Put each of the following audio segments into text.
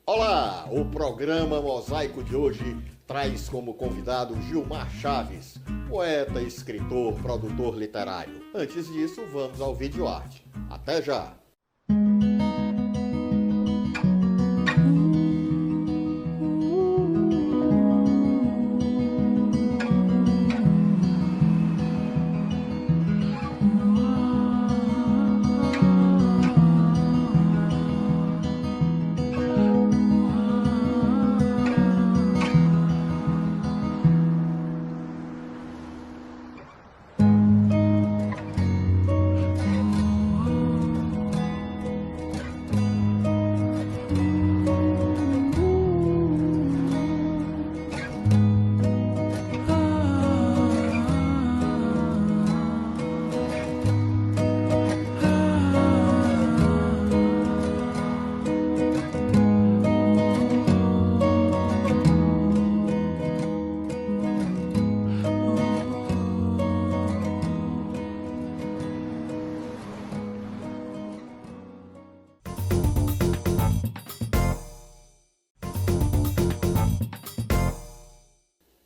Olá! O programa Mosaico de hoje traz como convidado Gilmar Chaves, poeta, escritor, produtor literário. Antes disso, vamos ao vídeo arte. Até já!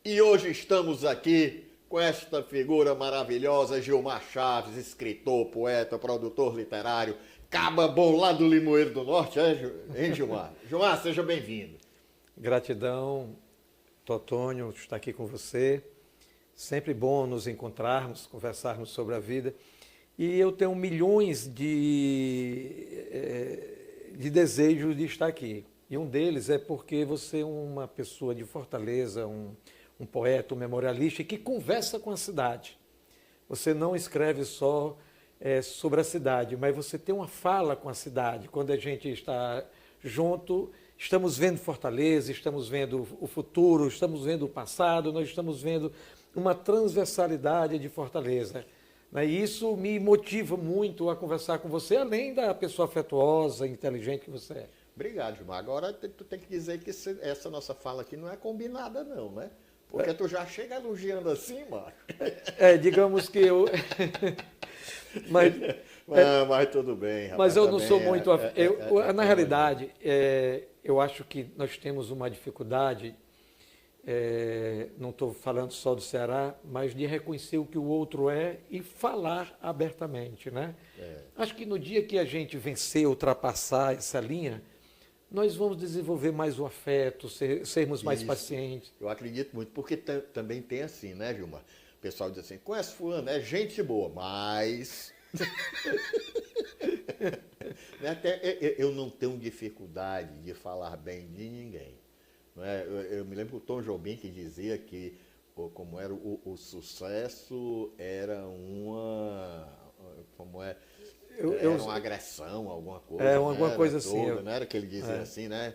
E hoje estamos aqui com esta figura maravilhosa, Gilmar Chaves, escritor, poeta, produtor literário, caba bom lá do Limoeiro do Norte, hein, Gilmar? Gilmar, seja bem-vindo. Gratidão, Totônio, estar aqui com você. Sempre bom nos encontrarmos, conversarmos sobre a vida. E eu tenho milhões de desejos de estar aqui. E um deles é porque você é uma pessoa de Fortaleza, um poeta, um memorialista que conversa com a cidade. Você não escreve só sobre a cidade, mas você tem uma fala com a cidade. Quando a gente está junto, estamos vendo Fortaleza, estamos vendo o futuro, estamos vendo o passado, nós estamos vendo uma transversalidade de Fortaleza. E isso me motiva muito a conversar com você, além da pessoa afetuosa, inteligente que você é. Obrigado, Gilmar. Agora tu tem que dizer que essa nossa fala aqui não é combinada não, né? Porque tu já chega elogiando assim, Marco. Digamos que eu... mas tudo bem, rapaz. Mas eu não sou muito... Na realidade, eu acho que nós temos uma dificuldade, não estou falando só do Ceará, mas de reconhecer o que o outro é e falar abertamente, né? Acho que no dia que a gente vencer, ultrapassar essa linha, nós vamos desenvolver mais o afeto, sermos mais pacientes. Eu acredito muito, porque também tem assim, né, Gilmar? O pessoal diz assim, conhece fulano, é gente boa, mas... Eu não tenho dificuldade de falar bem de ninguém. Não é? Eu me lembro do Tom Jobim que dizia que como era o sucesso era uma... Era uma agressão, alguma coisa. Alguma coisa assim. Não era que ele dizia assim, né?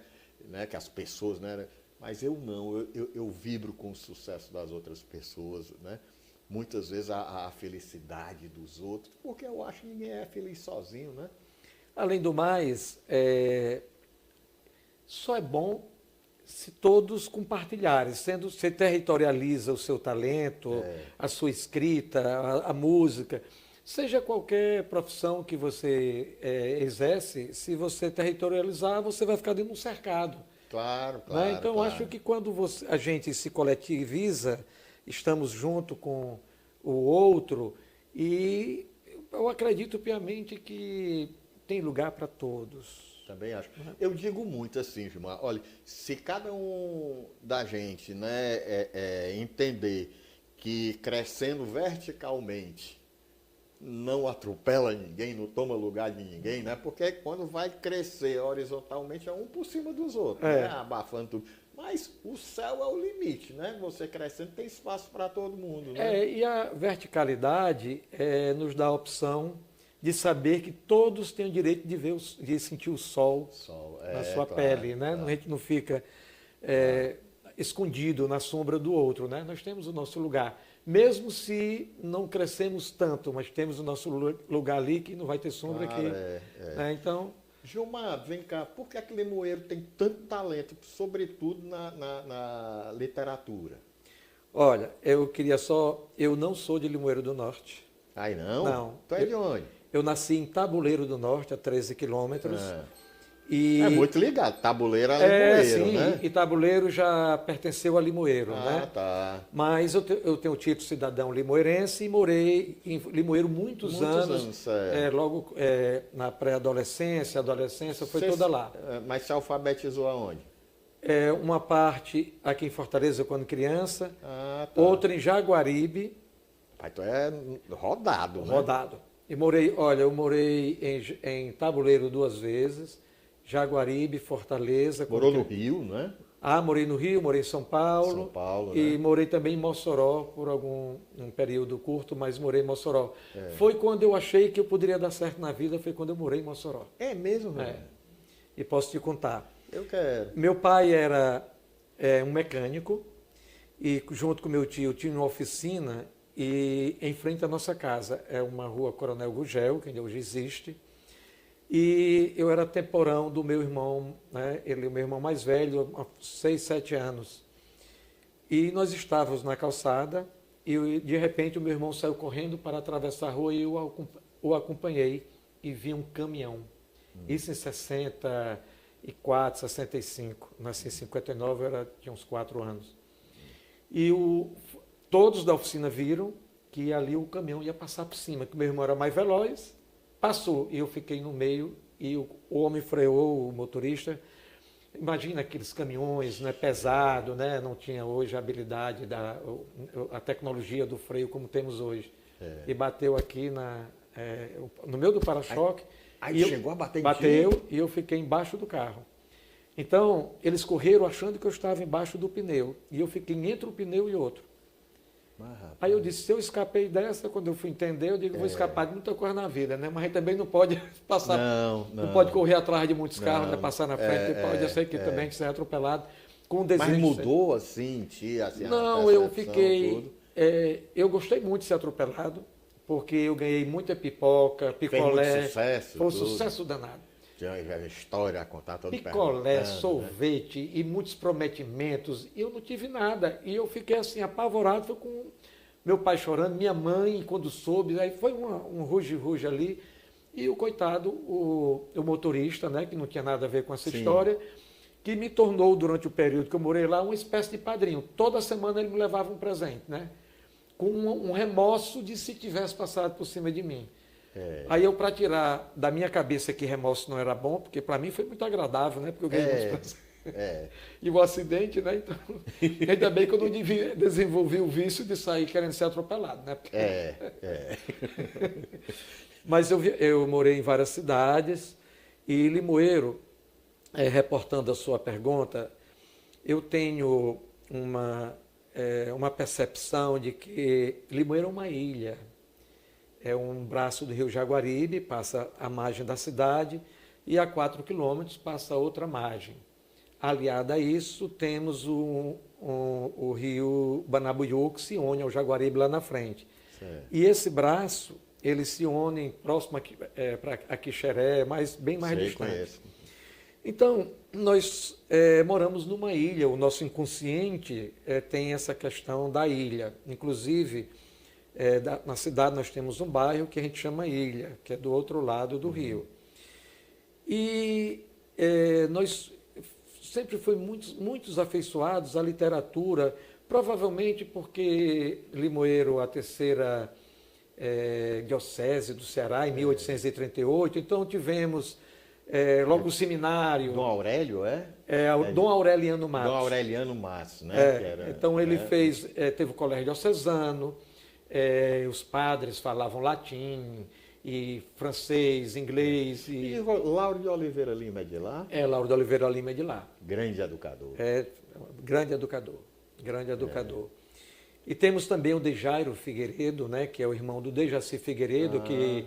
Que as pessoas, né? Mas eu não, eu vibro com o sucesso das outras pessoas, né? Muitas vezes a felicidade dos outros, porque eu acho que ninguém é feliz sozinho, né? Além do mais, só é bom se todos compartilharem, você territorializa o seu talento, a sua escrita, a música. Seja qualquer profissão que você exerce, se você territorializar, você vai ficar dentro de um cercado. Claro. Então, acho que quando a gente se coletiviza, estamos junto com o outro, e eu acredito piamente que tem lugar para todos. Também acho. Eu digo muito assim, Gilmar, olha, se cada um da gente, né, entender que crescendo verticalmente não atropela ninguém, não toma lugar de ninguém, né? Porque quando vai crescer horizontalmente é um por cima dos outros, né? Abafando tudo. Mas o céu é o limite, né? Você crescendo tem espaço para todo mundo, né? E a verticalidade nos dá a opção de saber que todos têm o direito de sentir o sol na sua pele, né? A gente não fica escondido na sombra do outro, né? Nós temos o nosso lugar. Mesmo se não crescemos tanto, mas temos o nosso lugar ali que não vai ter sombra aqui. Né? Então, Gilmar, vem cá, por que que Limoeiro tem tanto talento, sobretudo na literatura? Olha, eu queria só... Eu não sou de Limoeiro do Norte. Aí não? Não. Tu é de onde? Eu nasci em Tabuleiro do Norte, a 13 quilômetros. Ah. E É muito ligado. Tabuleiro a Limoeiro, sim, né? e Tabuleiro já pertenceu a Limoeiro, Ah, né? tá. Mas eu tenho o título de cidadão limoeirense e morei em Limoeiro muitos anos. Logo na pré-adolescência, adolescência, foi toda lá. Mas se alfabetizou aonde? Uma parte aqui em Fortaleza quando criança, Ah, tá. outra em Jaguaribe, Pai, tu é rodado, né? rodado. E eu morei em Tabuleiro 2 vezes, Jaguaribe, Fortaleza. Morou no Rio, né? Morei no Rio, morei em São Paulo. São Paulo, E né? morei também em Mossoró por um período curto, mas morei em Mossoró. Foi quando eu achei que eu poderia dar certo na vida, foi quando eu morei em Mossoró. É mesmo, velho? E posso te contar. Eu quero. Meu pai era um mecânico e junto com meu tio tinha uma oficina e em frente à nossa casa é uma rua Coronel Gugel, que ainda hoje existe. E eu era temporão do meu irmão, né? Ele é o meu irmão mais velho, há 6, 7 anos. E nós estávamos na calçada e de repente o meu irmão saiu correndo para atravessar a rua e eu o acompanhei e vi um caminhão. Isso em 64, 65. Nasci em 59, tinha uns 4 anos. E todos da oficina viram que ali o caminhão ia passar por cima, que meu irmão era mais veloz, passou e eu fiquei no meio e o homem freou, o motorista. Imagina aqueles caminhões, né, pesado, né, não tinha hoje a habilidade, a tecnologia do freio como temos hoje. E bateu aqui no meio do para-choque. Aí chegou a bater em ti? Bateu e eu fiquei embaixo do carro. Então, eles correram achando que eu estava embaixo do pneu. E eu fiquei entre um pneu e outro. Aí eu disse, se eu escapei dessa, quando eu fui entender, eu digo, vou escapar de muita coisa na vida, né? Mas a gente também não pode passar, não pode correr atrás de muitos carros, né? Passar na frente, pode ser que também ser atropelado com o desejo. Mas mudou assim, tia, assim, não, eu fiquei, eu gostei muito de ser atropelado, porque eu ganhei muita pipoca, picolé. Fez muito sucesso. Foi um sucesso danado. Tinha história a contar todo picolé, sorvete, né? E muitos prometimentos. E eu não tive nada. E eu fiquei assim, apavorado. Foi com meu pai chorando, minha mãe, quando soube. Aí foi um ruge-ruge ali. E o coitado, o motorista, né, que não tinha nada a ver com essa história, que me tornou, durante o período que eu morei lá, uma espécie de padrinho. Toda semana ele me levava um presente, né? Com um remorso de se tivesse passado por cima de mim. Aí eu, para tirar da minha cabeça que remorso não era bom, porque para mim foi muito agradável, né? Porque eu ganhei muitos presentes. E o acidente, né? Então, ainda bem que eu não desenvolvi o vício de sair querendo ser atropelado, né? Porque... Mas eu morei em várias cidades e Limoeiro, reportando a sua pergunta, eu tenho uma percepção de que Limoeiro é uma ilha. É um braço do rio Jaguaribe, passa a margem da cidade, e a 4 quilômetros passa a outra margem. Aliado a isso, temos o rio Banabuiú, que se une ao Jaguaribe lá na frente. Certo. E esse braço, ele se une próximo para a Quixeré, bem mais distante. Conheço. Então, nós moramos numa ilha, o nosso inconsciente tem essa questão da ilha. Inclusive, na cidade nós temos um bairro que a gente chama Ilha, que é do outro lado do rio. E nós sempre fomos muitos afeiçoados à literatura, provavelmente porque Limoeiro, a terceira diocese do Ceará, em 1838, então tivemos logo o seminário. Dom Aurélio, Dom Aureliano Matos. Dom Aureliano Matos, né? Então ele teve o colégio diocesano, os padres falavam latim, e francês, inglês. E Lauro de Oliveira Lima é de lá? Lauro de Oliveira Lima é de lá. Grande educador. Grande educador. E temos também o Dejairo Figueiredo, né, que é o irmão do Dejaci Figueiredo, que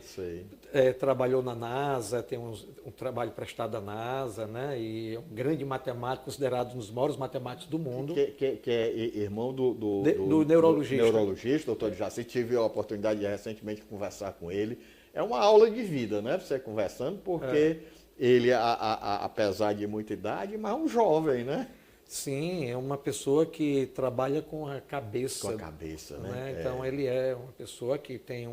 trabalhou na NASA, tem um trabalho prestado à NASA, né, e é um grande matemático, considerado um dos maiores matemáticos do mundo. Que é irmão do neurologista. Neurologista, doutor Dejaci. Tive a oportunidade de recentemente conversar com ele. É uma aula de vida, né, você conversando, porque ele, apesar de muita idade, mas é um jovem, né? Sim, é uma pessoa que trabalha com a cabeça. Com a cabeça, Né? né? Então, ele é uma pessoa que tem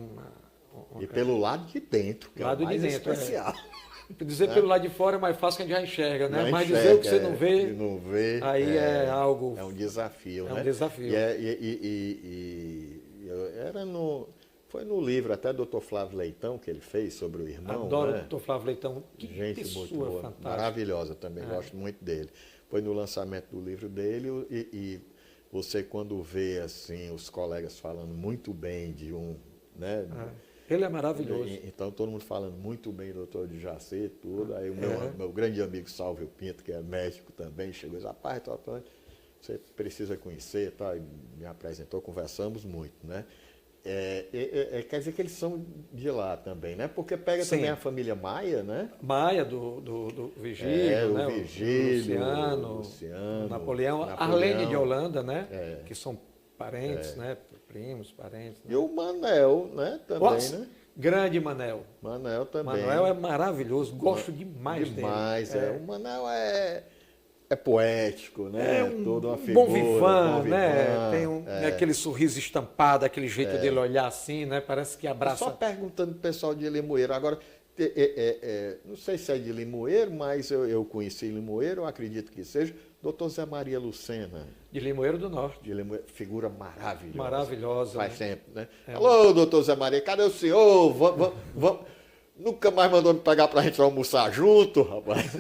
E pelo lado de dentro, que é o lado de mais dentro, especial. Dizer Né? pelo lado de fora é mais fácil que a gente já enxerga, né? Já Mas enxerga, dizer o que você não vê, não vê, aí é algo. é um desafio, É né? um desafio. Foi no livro até do Dr. Flávio Leitão que ele fez sobre o irmão, Adoro né? o Dr. Flávio Leitão. Que Gente pessoa muito boa, fantástica. maravilhosa também, gosto muito dele. Foi no lançamento do livro dele e você quando vê assim os colegas falando muito bem de um, né? Ele é maravilhoso. Então todo mundo falando muito bem do doutor de Jaci e tudo. Aí o meu grande amigo Salvio Pinto, que é médico também, chegou e disse, rapaz, você precisa conhecer, tá? E me apresentou, conversamos muito, né? Quer dizer que eles são de lá também, né? Porque pega Sim. também a família Maia, né? Maia, do Vigílio, né? O Vigílio, Luciano, Napoleão, Arlene de Holanda, né? Que são parentes, né? Primos, parentes. Né? E o Manel, né? Também, Nossa, né? grande Manel. Manel também. Manel é maravilhoso, gosto demais dele. Demais, O Manel é poético, né? É Toda uma bom figura, vivant, né? Tem aquele sorriso estampado, aquele jeito dele olhar assim, né? Parece que abraça. Só perguntando pro pessoal de Limoeiro. Agora, não sei se é de Limoeiro, mas eu conheci Limoeiro, eu acredito que seja. Doutor Zé Maria Lucena. De Limoeiro do Norte. De Limoeiro, figura maravilhosa. Maravilhosa. Faz tempo, né? Alô, doutor Zé Maria, cadê o senhor? Vamos. Nunca mais mandou me pegar pra gente almoçar junto, rapaz.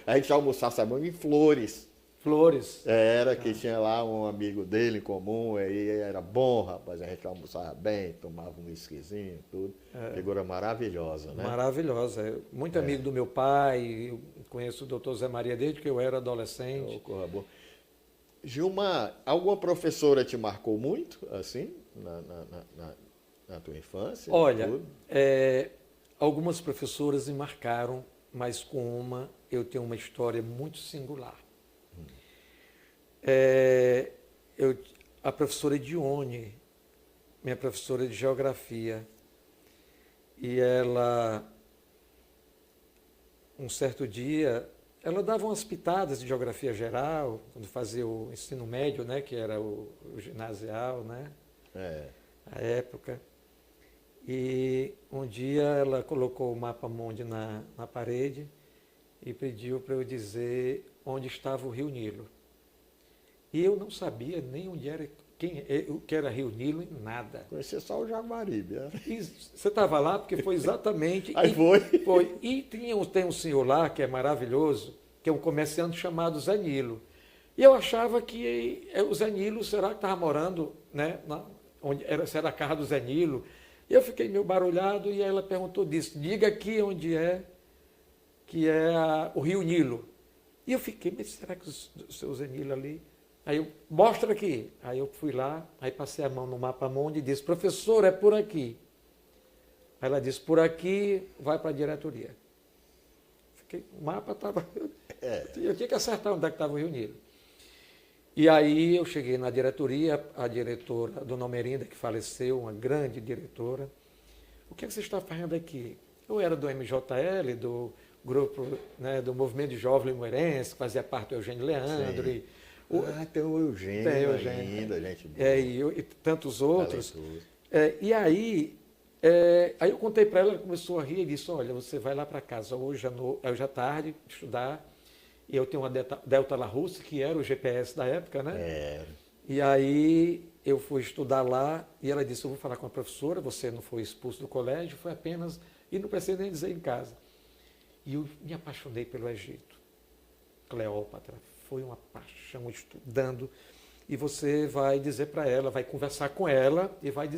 A gente almoçava, sabe, em Flores. Flores. Que tinha lá um amigo dele em comum, aí era bom, rapaz. A gente almoçava bem, tomava um whiskyzinho, tudo. Figura maravilhosa, né? Maravilhosa. Muito amigo do meu pai, eu conheço o doutor Zé Maria desde que eu era adolescente. Gilmar, alguma professora te marcou muito, assim, na tua infância? Olha, algumas professoras me marcaram, mas com uma eu tenho uma história muito singular. A professora Dione, minha professora de geografia, e ela, um certo dia, ela dava umas pitadas de geografia geral, quando fazia o ensino médio, né, que era o ginasial, né, a época. E um dia ela colocou o mapa mundi na parede e pediu para eu dizer onde estava o Rio Nilo. E eu não sabia nem onde era, o que era Rio Nilo, em nada. Conhecia só o Jaguaribe. E você estava lá porque foi exatamente... Aí foi. E tem um senhor lá que é maravilhoso, que é um comerciante chamado Zé Nilo. E eu achava que o Zé Nilo, será que estava morando, né, se era a casa do Zé Nilo? E eu fiquei meio barulhado e ela perguntou disso, diga aqui onde que é o Rio Nilo. E eu fiquei, mas será que o seu Zé Nilo ali... Aí eu, mostra aqui. Aí eu fui lá, aí passei a mão no mapa mundi e disse, professor, é por aqui. Aí ela disse, por aqui, vai para a diretoria. O mapa estava... Eu tinha que acertar onde é que estava o Rio Nilo. E aí eu cheguei na diretoria, a diretora, Dona Almerinda, que faleceu, uma grande diretora. O que você está fazendo aqui? Eu era do MJL, do grupo, né, do Movimento de Jovem Limoeirense, que fazia parte do Eugênio Leandro. Tem o Eugênio, ainda, gente boa. E tantos outros. E aí eu contei para ela, ela começou a rir e disse, olha, você vai lá para casa hoje à tarde, estudar, e eu tenho uma Delta Larousse, que era o GPS da época, né? E aí eu fui estudar lá, e ela disse, eu vou falar com a professora, você não foi expulso do colégio, foi apenas, e não precisei nem dizer em casa. E eu me apaixonei pelo Egito. Cleópatra, foi uma paixão estudando, e você vai dizer para ela, vai conversar com ela e vai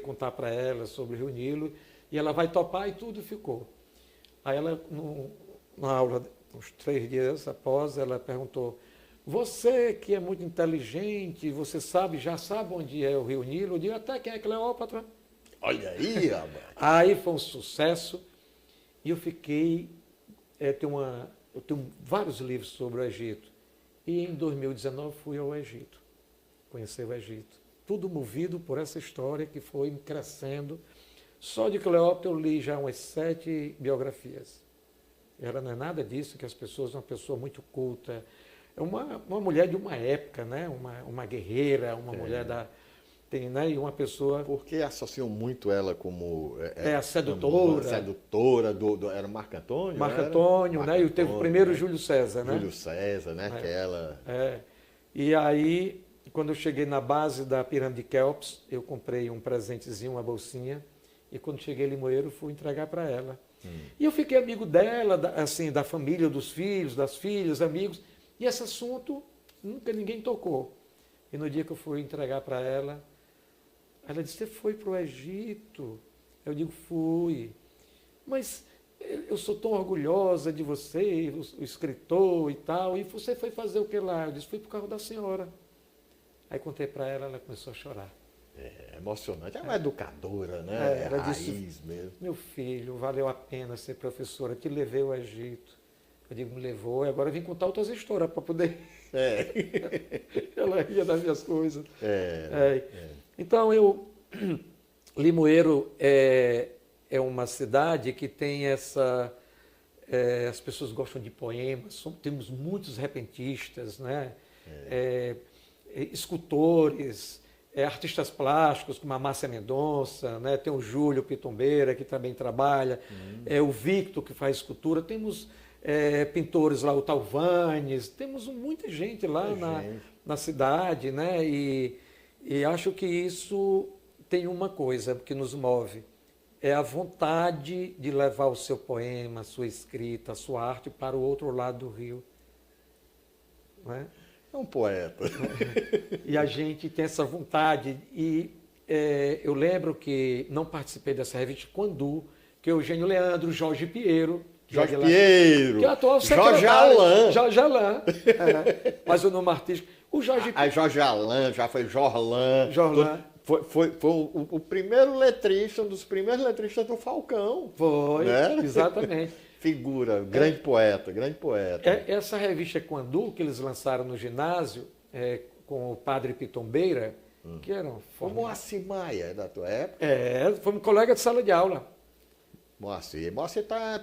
contar para ela sobre o Rio Nilo, e ela vai topar e tudo ficou. Aí ela, na aula, uns 3 dias após, ela perguntou, você que é muito inteligente, você já sabe onde é o Rio Nilo? Eu digo, até quem é Cleópatra? Olha aí, rapaz. Aí foi um sucesso, e eu fiquei, eu tenho vários livros sobre o Egito. E em 2019 fui ao Egito, conhecer o Egito. Tudo movido por essa história que foi crescendo. Só de Cleópatra eu li já umas 7 biografias. Ela não é nada disso, que as pessoas, uma pessoa muito culta, uma mulher de uma época, né? Uma guerreira, uma mulher né? E uma pessoa... Porque associam muito ela como... a sedutora. Sedutora era Marco Antônio? Marco Antônio, né? E teve o primeiro, né? Júlio César, né? Júlio César, né? Que ela... E aí, quando eu cheguei na base da pirâmide Kelps, eu comprei um presentezinho, uma bolsinha, e quando cheguei em Limoeiro, fui entregar para ela. E eu fiquei amigo dela, assim, da família, dos filhos, das filhas, amigos, e esse assunto nunca ninguém tocou. E no dia que eu fui entregar para ela disse, você foi para o Egito? Eu digo, fui. Mas eu sou tão orgulhosa de você, o escritor e tal, e você foi fazer o que lá? Eu disse, fui por causa da senhora. Aí contei para ela, ela começou a chorar. É emocionante, é uma educadora, né? Ela raiz disse, mesmo. meu filho, valeu a pena ser professora, te levei ao Egito. Eu digo, me levou, e agora eu vim contar outras histórias para poder... Ela ria das minhas coisas. Então, Limoeiro é uma cidade que tem essa... as pessoas gostam de poemas, temos muitos repentistas, né? Escultores, artistas plásticos, como a Márcia Mendonça, né? Tem o Júlio Pitombeira, que também trabalha, o Victor, que faz escultura, temos pintores lá, o Talvanes, temos muita gente lá na cidade, né? E acho que isso tem uma coisa que nos move, é a vontade de levar o seu poema, a sua escrita, a sua arte para o outro lado do rio. Não é? É um poeta. E a gente tem essa vontade. E eu lembro que não participei dessa revista quando que Eugênio Leandro, Jorge Pinheiro, que é o atual secretário, Jorge Alain. Mas o nome artístico. O Jorge... Jorge Alain, já foi Jorlan. Foi o primeiro letrista, um dos primeiros letristas do Falcão. Foi, né? Exatamente. Figura, grande poeta, grande poeta. Essa revista Quandu, que eles lançaram no ginásio, com o padre Pitombeira, que eram... Foi Moacir Maia, da tua época? Foi um colega de sala de aula. Moacir tá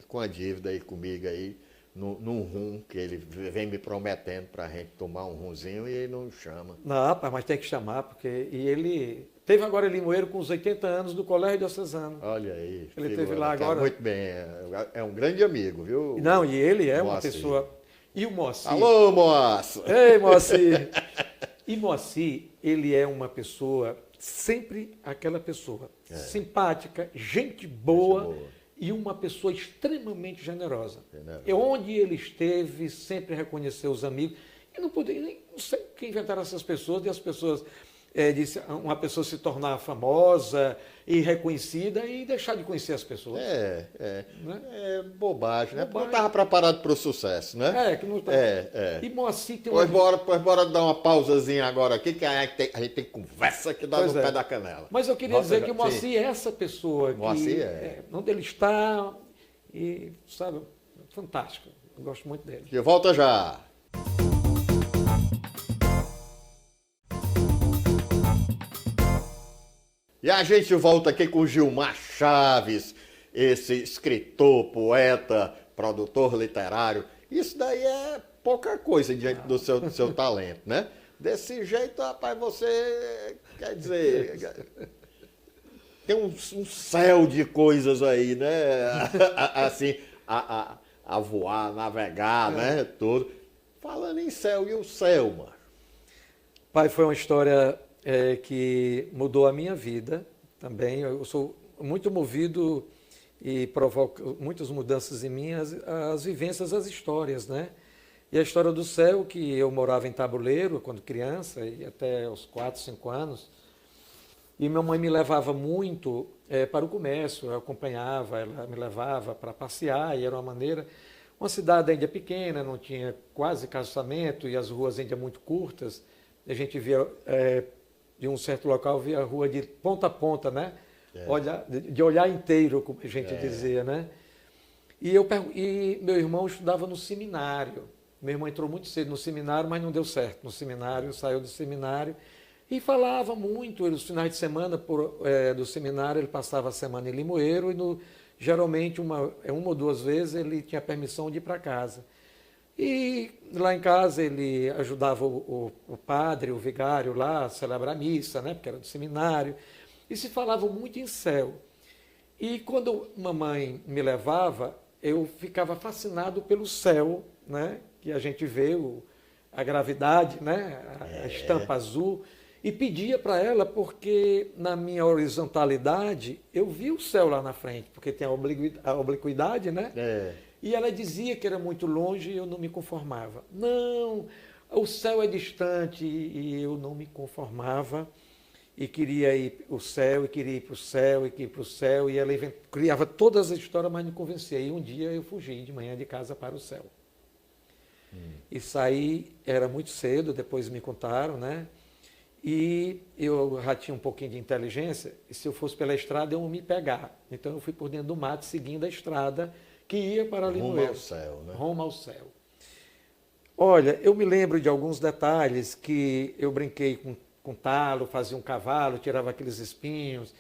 com a dívida aí comigo aí, num rum, que ele vem me prometendo pra gente tomar um rumzinho e ele não chama. Não, rapaz, mas tem que chamar, porque... E ele... Teve agora em Limoeiro com os 80 anos do Colégio Diocesano. Olha aí. Ele teve lá agora. Muito bem, é um grande amigo, viu? Não, e ele é uma Moacir. pessoa... E o Moacir... Alô, Moacir! Ei, Moacir! E Moacir, ele é uma pessoa, sempre aquela pessoa, simpática, gente boa e uma pessoa extremamente generosa. E onde ele esteve, sempre reconheceu os amigos. E não sei quem inventaram essas pessoas, e as pessoas... uma pessoa se tornar famosa e reconhecida e deixar de conhecer as pessoas. Né? É bobagem, né? Porque não Bobagem. estava preparado para o sucesso, né? Que não tá... E Moacir tem Pois bora dar uma pausazinha agora aqui, que a gente tem conversa que dá no pé da canela. Mas eu queria dizer que o Moacir é essa pessoa Moacir onde ele está e, sabe, fantástico. Eu gosto muito dele. E volta já. E a gente volta aqui com o Gilmar Chaves, esse escritor, poeta, produtor literário. Isso daí é pouca coisa diante do seu talento, né? Desse jeito, rapaz, você, quer dizer, tem um céu de coisas aí, né? Assim, a voar, navegar, né? Tudo. Falando em céu, e o céu, mano? Pai, foi uma história... que mudou a minha vida também. Eu sou muito movido e provoca muitas mudanças em mim as vivências, as histórias, né? E a história do céu, que eu morava em Tabuleiro quando criança, e até os 4, 5 anos, e minha mãe me levava muito para o comércio, eu acompanhava, ela me levava para passear, e era uma cidade ainda pequena, não tinha quase calçamento, e as ruas ainda muito curtas, a gente via... de um certo local, via a rua de ponta a ponta, né? De olhar inteiro, como a gente dizia, né? E meu irmão estudava no seminário. Meu irmão entrou muito cedo no seminário, mas não deu certo. No seminário, saiu do seminário e falava muito. Nos finais de semana do seminário, ele passava a semana em Limoeiro e geralmente uma ou duas vezes ele tinha permissão de ir para casa. E lá em casa ele ajudava o padre, o vigário lá a celebrar a missa, né? Porque era do seminário. E se falava muito em céu. E quando mamãe me levava, eu ficava fascinado pelo céu, né? Que a gente vê a gravidade, né? A estampa azul. E pedia para ela, porque na minha horizontalidade eu vi o céu lá na frente, porque tem a obliquidade, né? É. E ela dizia que era muito longe e eu não me conformava. Não, o céu é distante e eu não me conformava. E queria ir para o céu, e queria ir para o céu, e queria ir para o céu. E ela criava todas as histórias, mas me convencia. E um dia eu fugi de manhã de casa para o céu. E saí, era muito cedo, depois me contaram, né? E eu já tinha um pouquinho de inteligência, e se eu fosse pela estrada, eu ia me pegar. Então eu fui por dentro do mato, seguindo a estrada que ia para Limoeiro. Rumo ao céu, né? Rumo ao céu. Olha, eu me lembro de alguns detalhes que eu brinquei com talo, fazia um cavalo, tirava aqueles espinhos.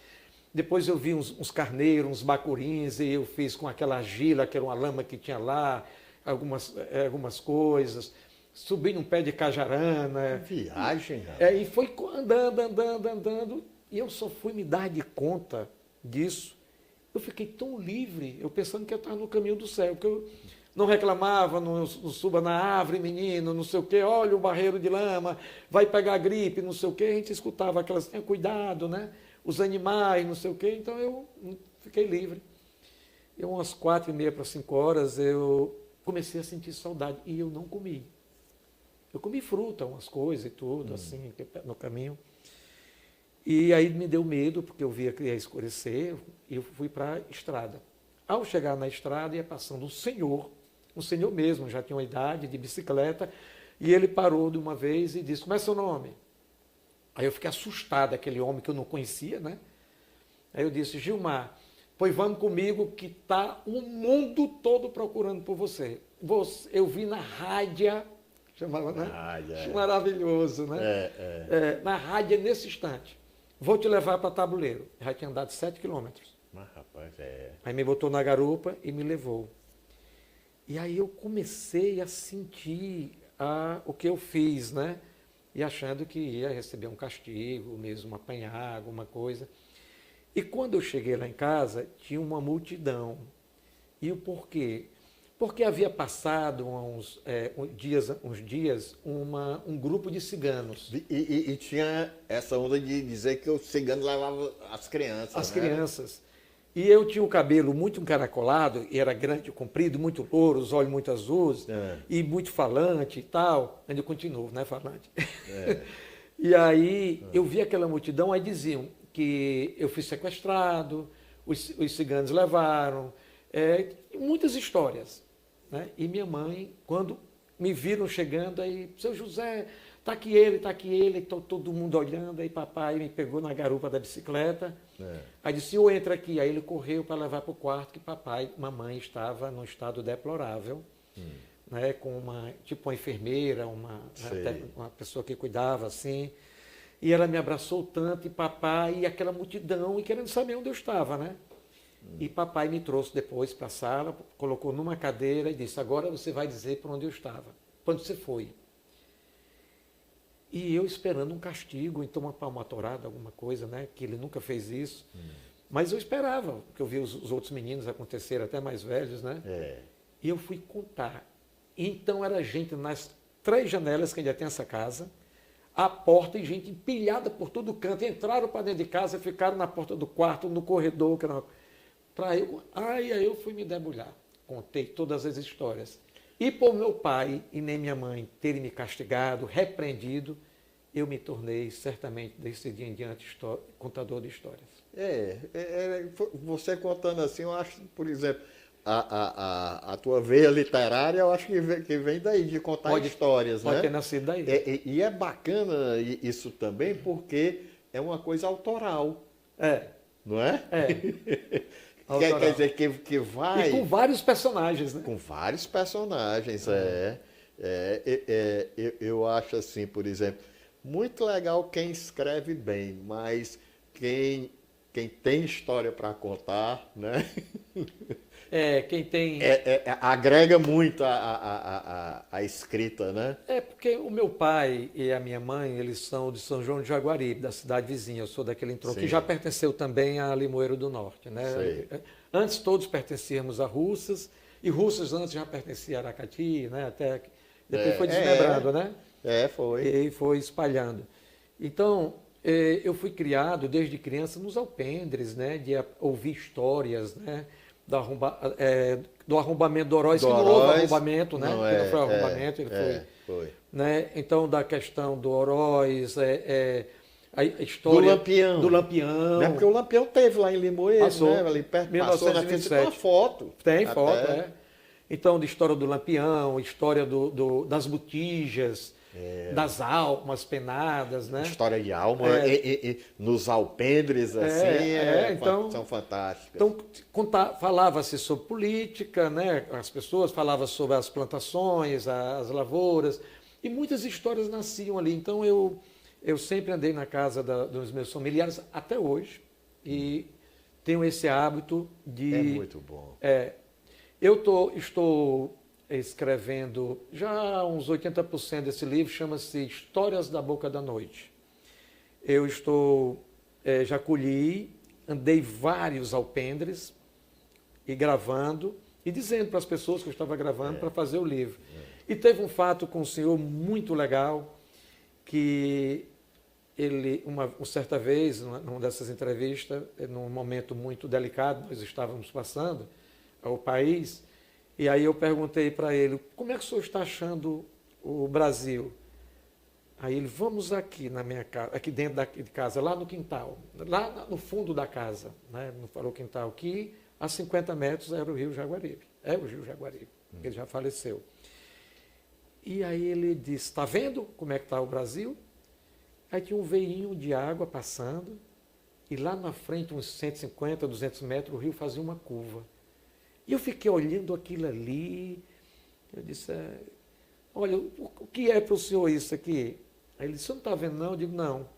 Depois eu vi uns carneiros, uns bacurins, e eu fiz com aquela argila, que era uma lama que tinha lá, algumas coisas. Subi num pé de cajarana. Viagem, rapaz. E foi andando, e eu só fui me dar de conta disso. Eu fiquei tão livre, eu pensando que eu estava no caminho do céu, porque eu não reclamava, não suba na árvore, menino, não sei o quê, olha o barreiro de lama, vai pegar gripe, não sei o quê, a gente escutava aquelas, tenha cuidado, né? Os animais, não sei o quê, então eu fiquei livre. E umas 4h30 para 5 horas, eu comecei a sentir saudade, e eu não comi. Eu comi fruta, umas coisas e tudo, assim, no caminho. E aí me deu medo, porque eu via que ia escurecer, e eu fui para a estrada. Ao chegar na estrada, ia passando um senhor mesmo, já tinha uma idade, de bicicleta, e ele parou de uma vez e disse, como é seu nome? Aí eu fiquei assustado, aquele homem que eu não conhecia, né? Aí eu disse, Gilmar, pois vamos comigo que está o mundo todo procurando por você. Eu vi na rádio, chamava, né? Maravilhoso, né? Na rádio, nesse instante. Vou te levar para Tabuleiro. Já tinha andado 7 quilômetros. Mas, rapaz, Aí me botou na garupa e me levou. E aí eu comecei a sentir o que eu fiz, né? E achando que ia receber um castigo, mesmo apanhar alguma coisa. E quando eu cheguei lá em casa, tinha uma multidão. E o porquê? Porque havia passado uns dias um grupo de ciganos. E tinha essa onda de dizer que o cigano levava as crianças. As né? crianças. E eu tinha o cabelo muito encaracolado, e era grande, comprido, muito louro, os olhos muito azuis, e muito falante e tal. Ainda continuo, né, falante? E aí eu vi aquela multidão, aí diziam que eu fui sequestrado, os ciganos levaram, muitas histórias. Né? E minha mãe, quando me viram chegando, aí, seu José, está aqui ele, todo mundo olhando, aí papai me pegou na garupa da bicicleta, aí disse, senhor, entra aqui, aí ele correu para levar para o quarto, que mamãe estava num estado deplorável, né? Com uma enfermeira, uma pessoa que cuidava, assim, e ela me abraçou tanto, e papai, e aquela multidão, e querendo saber onde eu estava, né? E papai me trouxe depois para a sala, colocou numa cadeira e disse, agora você vai dizer para onde eu estava, quando você foi. E eu esperando um castigo, então uma palmatorada, alguma coisa, né? Que ele nunca fez isso. Mas eu esperava, porque eu vi os outros meninos acontecer, até mais velhos, né? E eu fui contar. Então era gente nas 3 janelas que ainda tem essa casa, a porta e gente empilhada por todo canto. Entraram para dentro de casa, ficaram na porta do quarto, no corredor, que era... Aí eu fui me debulhar, contei todas as histórias. E por meu pai e nem minha mãe terem me castigado, repreendido, eu me tornei, certamente, desse dia em diante, contador de histórias. Você contando assim, eu acho, por exemplo, a tua veia literária, eu acho que vem daí, de contar histórias, né? Pode ter nascido daí. E é bacana isso também, porque é uma coisa autoral. Não é? Quer dizer que vai... E com vários personagens, né? Com vários personagens, eu acho assim, por exemplo, muito legal quem escreve bem, mas quem tem história para contar, né? Quem tem... agrega muito a escrita, né? Porque o meu pai e a minha mãe, eles são de São João de Jaguaribe, da cidade vizinha. Eu sou daquele entroncro, que já pertenceu também a Limoeiro do Norte, né? Sei. Antes todos pertencíamos a Russas, e Russas antes já pertencia a Aracati, né? Até depois foi desmembrado, né? Foi. E foi espalhando. Então, eu fui criado desde criança nos alpendres, né? De ouvir histórias, né? Do arrombamento do Oroz, que não houve arrombamento, né? Não, que não foi arrombamento, ele foi. Né? Então, da questão do Oroz, a história do Lampião. Não é porque o Lampião teve lá em Limoeiro, né? Ali perto, passou na frente, tem uma foto. Tem foto, Então, de história do Lampião, história das botijas, das almas penadas, né? História de alma, nos alpendres, assim, então, são fantásticas. Então, falava-se sobre política, né? As pessoas falavam sobre as plantações, as lavouras, e muitas histórias nasciam ali. Então, eu sempre andei na casa dos meus familiares, até hoje, e tenho esse hábito de... É muito bom. Estou escrevendo já uns 80% desse livro, chama-se Histórias da Boca da Noite. Eu já colhi, andei vários alpendres e gravando e dizendo para as pessoas que eu estava gravando para fazer o livro. E teve um fato com um senhor muito legal, que ele, uma certa vez, numa dessas entrevistas, num momento muito delicado, nós estávamos passando ao país, e aí eu perguntei para ele, como é que o senhor está achando o Brasil? Aí ele, vamos aqui na minha casa, aqui dentro de casa, lá no quintal, lá no fundo da casa, né? Não falou quintal aqui, a 50 metros era o Rio Jaguaribe, o Rio Jaguaribe, ele já faleceu. E aí ele disse, está vendo como é que está o Brasil? Aí tinha um veinho de água passando, e lá na frente, uns 150, 200 metros, o rio fazia uma curva. E eu fiquei olhando aquilo ali, eu disse, olha, o que é para o senhor isso aqui? Aí ele disse, você não está vendo não? Eu digo, não.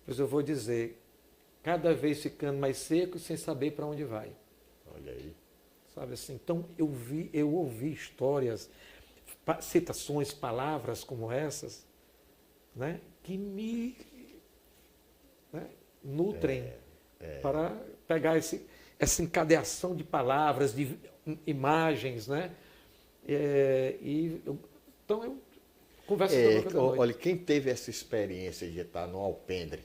Pois eu vou dizer, cada vez ficando mais seco e sem saber para onde vai. Olha aí. Sabe assim, então eu ouvi histórias, citações, palavras como essas, né, que me nutrem para pegar essa encadeação de palavras, de imagens, né? Então eu converso com a boca da noite. Olha, quem teve essa experiência de estar no alpendre,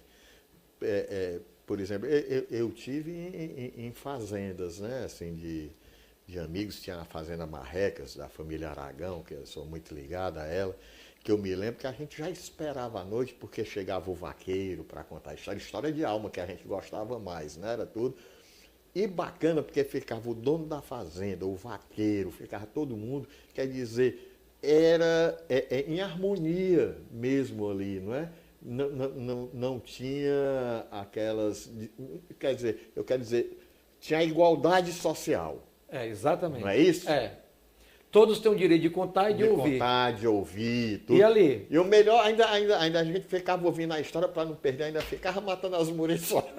por exemplo, eu tive em fazendas, né? Assim, de amigos, tinha a Fazenda Marrecas, da família Aragão, que eu sou muito ligado a ela, que eu me lembro que a gente já esperava a noite, porque chegava o vaqueiro para contar história de alma, que a gente gostava mais, né? Era tudo. E bacana, porque ficava o dono da fazenda, o vaqueiro, ficava todo mundo, quer dizer, era em harmonia mesmo ali, não é? Não tinha aquelas... eu quero dizer, tinha a igualdade social. Exatamente. Não é isso? Todos têm o direito de contar e de ouvir. De contar, de ouvir, tudo. E ali? E o melhor, ainda a gente ficava ouvindo a história para não perder, ainda ficava matando as muriçolas.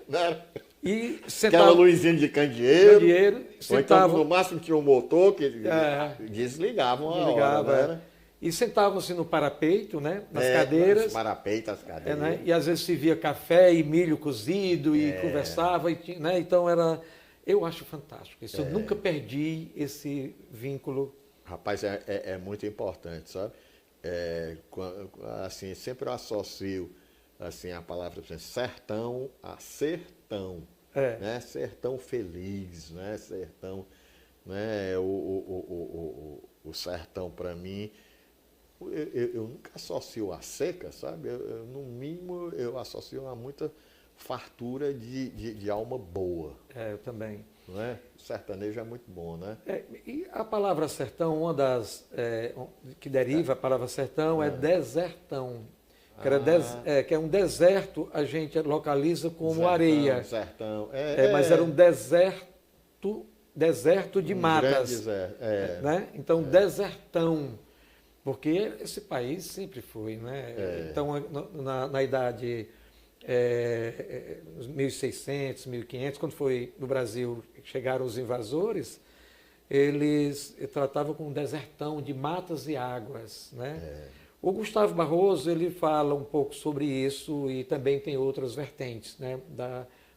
Né? E sentava... Aquela luzinha de candeeiro. Sentava... Então, no máximo tinha um motor que desligavam a hora, né? E sentavam-se no parapeito, né? Nas cadeiras. Nos parapeitos, as cadeiras. Né? E às vezes se via café e milho cozido e conversava. Né? Então era... Eu acho fantástico. Isso, eu nunca perdi esse vínculo. Rapaz, é muito importante, sabe? Assim, sempre eu associo assim, a palavra sertão a sertão. Né? Sertão feliz, né? Sertão, né? O sertão, para mim, eu nunca associo a seca, sabe? No mínimo, eu associo a muita fartura de alma boa. Eu também. Não é? O sertanejo é muito bom, né? E a palavra sertão, uma das que deriva a palavra sertão é desertão. Que é um deserto, a gente localiza como areia. Sertão. Mas era um deserto de matas. Né? Então, desertão. Porque esse país sempre foi, né? Então, na idade nos 1600, 1500, quando foi no Brasil, chegaram os invasores, eles tratavam com um desertão de matas e águas, né? O Gustavo Barroso, ele fala um pouco sobre isso e também tem outras vertentes, né?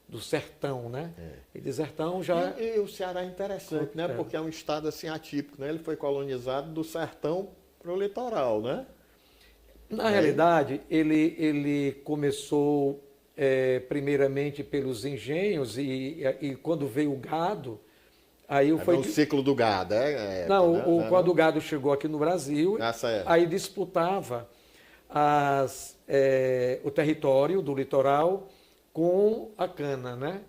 Do sertão, né? E de sertão já... E o Ceará é interessante, né? Porque é um estado assim atípico, né? Ele foi colonizado do sertão para o litoral, né? Na realidade, ele começou primeiramente pelos engenhos e quando veio o gado, aí foi o ciclo do gado, quando o gado chegou aqui no Brasil, aí disputava o território do litoral com a cana, né?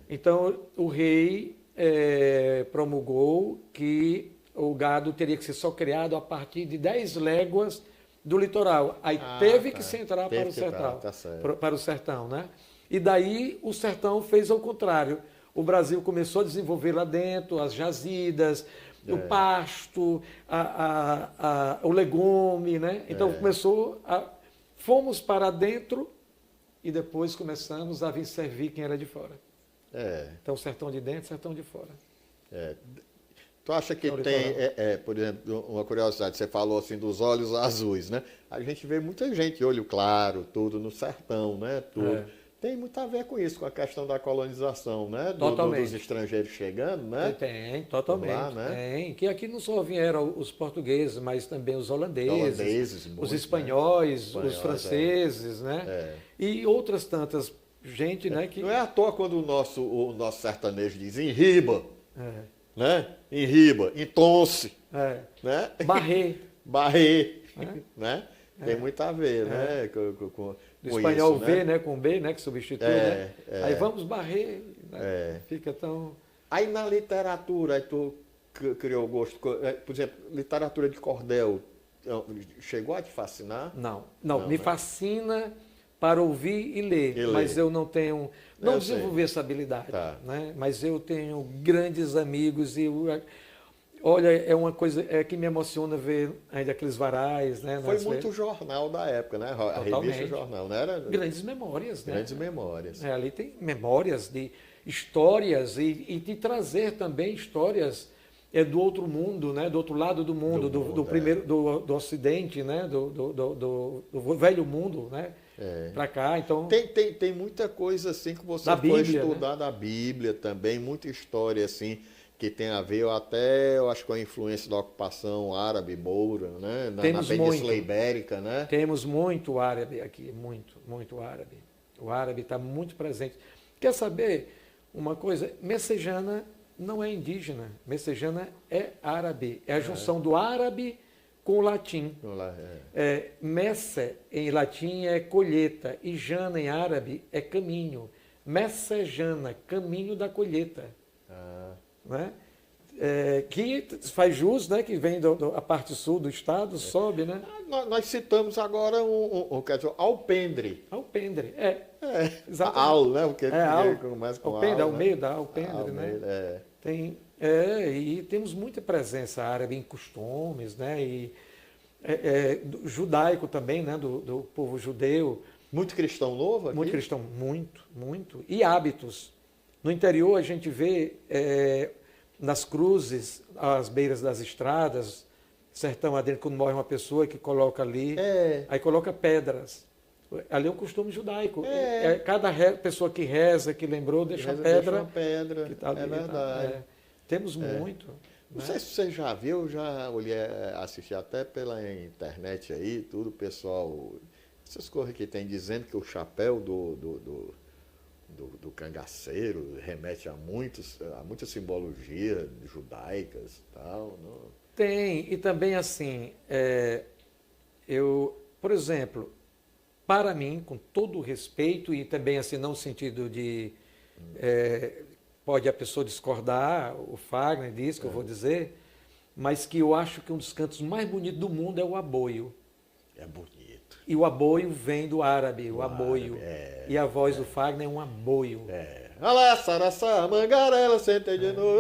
Então o rei promulgou que o gado teria que ser só criado a partir de 10 léguas do litoral. Aí teve que se entrar para o sertão, para o sertão, né? E daí o sertão fez ao contrário. O Brasil começou a desenvolver lá dentro as jazidas, o pasto, o legume, né? Então fomos para dentro e depois começamos a vir servir quem era de fora. Então sertão de dentro, sertão de fora. Tu acha que tem, por exemplo, uma curiosidade, você falou assim dos olhos azuis, né? A gente vê muita gente, olho claro, tudo no sertão, né? Tudo. Tem muito a ver com isso, com a questão da colonização, né? Dos estrangeiros chegando, né? Tem, totalmente. Lá, né? Tem, que aqui não só vieram os portugueses, mas também os holandeses os espanhóis, né? Os franceses, né? E outras tantas gente, né? Que... Não é à toa quando o nosso sertanejo diz enriba, né? Enriba, entonce, né? Barrê, né? Tem muito a ver, né? Com do espanhol isso, V, né? Com B, né? Que substitui, né? Aí vamos barrer, né? Fica tão... Aí na literatura, aí tu criou gosto, por exemplo, literatura de cordel, chegou a te fascinar? Não, me fascina para ouvir e ler, mas eu não tenho... Não desenvolvi essa habilidade, né? Mas eu tenho grandes amigos e... Olha, é uma coisa que me emociona ver ainda aqueles varais, né? Foi muito jornal da época, né? A revista Jornal, não era? Grandes memórias, né? Grandes memórias. Ali tem memórias de histórias e de trazer também histórias do outro mundo, né? Do outro lado do mundo, do Ocidente, né? Do velho mundo, né? Para cá, então... Tem muita coisa assim que você foi estudar da Bíblia também, muita história assim, que tem a ver eu acho, com a influência da ocupação árabe, moura, né? Na Península Ibérica, né? Temos muito árabe aqui, muito árabe. O árabe está muito presente. Quer saber uma coisa? Messejana não é indígena, messejana é árabe. É a junção do árabe com o latim. Messe em latim é colheita e jana em árabe é caminho. Messejana, caminho da colheita. Né? Que faz jus, né? Que vem da parte sul do estado, sobe, né? Nós citamos agora alpendre. Alpendre, exatamente. Né? Porque começa com alpendre, ao meio da alpendre, né? Tem, e temos muita presença árabe em costumes, né? E judaico também, né? Do povo judeu. Muito cristão novo aqui? Muito cristão, muito. E hábitos. No interior a gente vê nas cruzes, às beiras das estradas, sertão adentro, quando morre uma pessoa que coloca ali, aí coloca pedras. Ali é um costume judaico. Cada pessoa que reza, que lembrou, deixa uma pedra. Que tá ali, verdade. Temos muito. Não sei se você já viu, já assisti até pela internet aí, tudo, pessoal, essas coisas que tem dizendo que o chapéu do cangaceiro remete a muita simbologia judaicas e tal. Não? Tem, e também assim, por exemplo, para mim, com todo o respeito, e também assim, não no sentido de, pode a pessoa discordar, o Fagner diz que eu vou dizer, mas que eu acho que um dos cantos mais bonitos do mundo é o aboio. É bonito. E o aboio vem do árabe, o aboio. E a voz do Fagner é um aboio. Alá, saraçá, mangarela, sente de novo,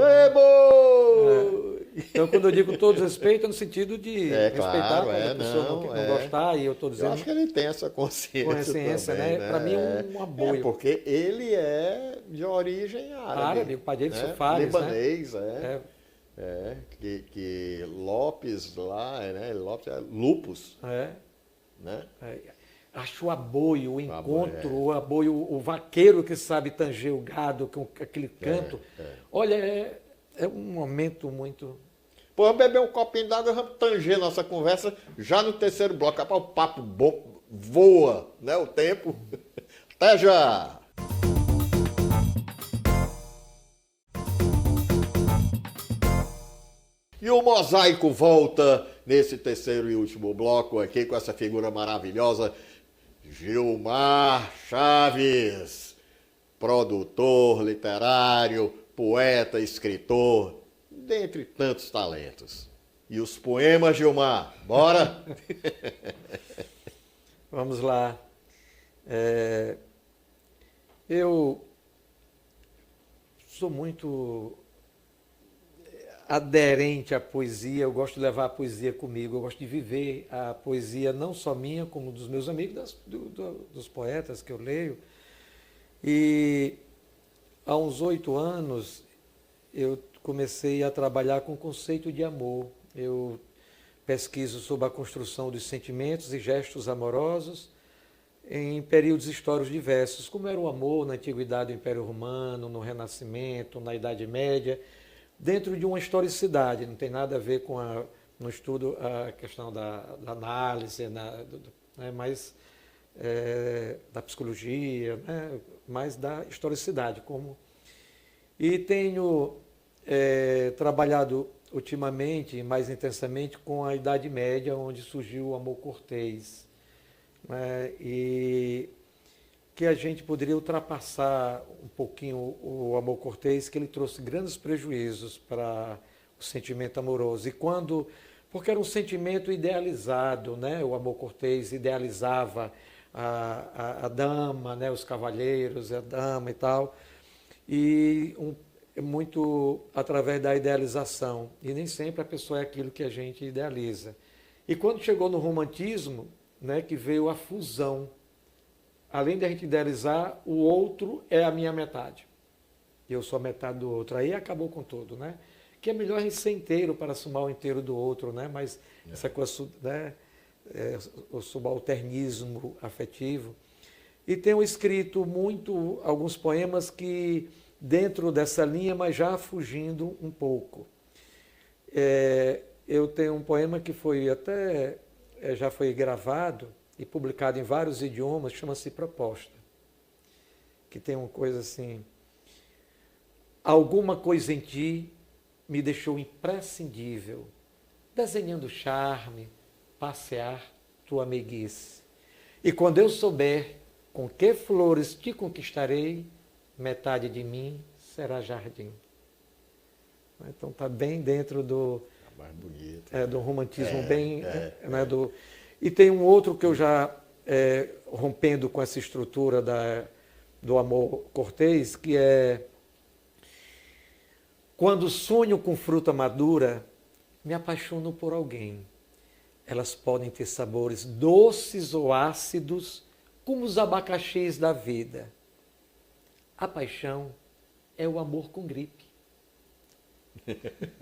Então, quando eu digo todo respeito, é no sentido de respeitar claro, quando a pessoa não gostar, e eu estou Eu dizendo acho que ele tem essa consciência né? também, Para mim né? um apoio. Porque ele é de origem árabe. O pai dele, né? Fares, Libanês, né? que Lopes lá, né? Lopes é Lupus, né? Acho o aboio, o encontro, o aboio, o vaqueiro que sabe tanger o gado com aquele canto. Olha, é um momento muito... Pô, vamos beber um copinho d'água e vamos tanger nossa conversa já no terceiro bloco. Rapaz, o papo bom, voa, né? O tempo. Até já! E o Mosaico volta nesse terceiro e último bloco aqui com essa figura maravilhosa, Gilmar Chaves, produtor literário, poeta, escritor, dentre tantos talentos. E os poemas, Gilmar, bora? Vamos lá. Eu sou muito aderente à poesia, eu gosto de levar a poesia comigo, eu gosto de viver a poesia não só minha, como dos meus amigos, dos poetas que eu leio. E há uns 8 anos eu comecei a trabalhar com o conceito de amor. Eu pesquiso sobre a construção dos sentimentos e gestos amorosos em períodos históricos diversos, como era o amor na Antiguidade do Império Romano, no Renascimento, na Idade Média, dentro de uma historicidade, não tem nada a ver com no estudo a questão da análise, mas da psicologia, né, mais da historicidade. E tenho trabalhado ultimamente, mais intensamente, com a Idade Média, onde surgiu o amor cortês, né, e que a gente poderia ultrapassar um pouquinho o amor cortês, que ele trouxe grandes prejuízos para o sentimento amoroso. Porque era um sentimento idealizado, né? O amor cortês idealizava a dama, né? Os cavalheiros, a dama e tal, e muito através da idealização. E nem sempre a pessoa é aquilo que a gente idealiza. E quando chegou no romantismo, né, que veio a fusão, além de a gente idealizar, o outro é a minha metade. Eu sou a metade do outro. Aí acabou com tudo, né? Que é melhor a gente ser inteiro para somar o inteiro do outro, né? Mas essa coisa, né? O subalternismo afetivo. E tenho escrito alguns poemas que, dentro dessa linha, mas já fugindo um pouco. Eu tenho um poema que já foi gravado e publicado em vários idiomas, chama-se Proposta, que tem uma coisa assim: alguma coisa em ti me deixou imprescindível, desenhando charme, passear tua meiguice. E quando eu souber com que flores te conquistarei, metade de mim será jardim. Então está bem dentro do mais bonito, do romantismo, E tem um outro que eu já, rompendo com essa estrutura do amor cortês, que é: quando sonho com fruta madura, me apaixono por alguém. Elas podem ter sabores doces ou ácidos, como os abacaxis da vida. A paixão é o amor com gripe.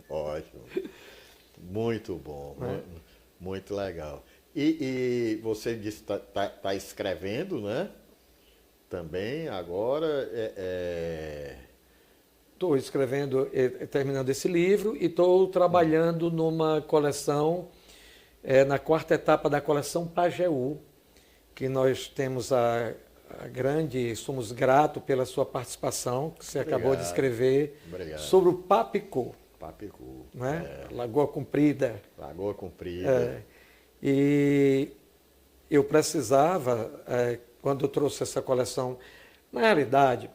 Ótimo. Muito bom, muito legal. E você disse que está escrevendo, né? Também agora. Estou escrevendo, terminando esse livro, e estou trabalhando numa coleção, na 4ª etapa da coleção Pajeú, que nós temos somos gratos pela sua participação, que você acabou de escrever, sobre o Papicô. Papicô. Né? Lagoa Comprida. Lagoa Comprida. E eu precisava, quando eu trouxe essa coleção, na realidade,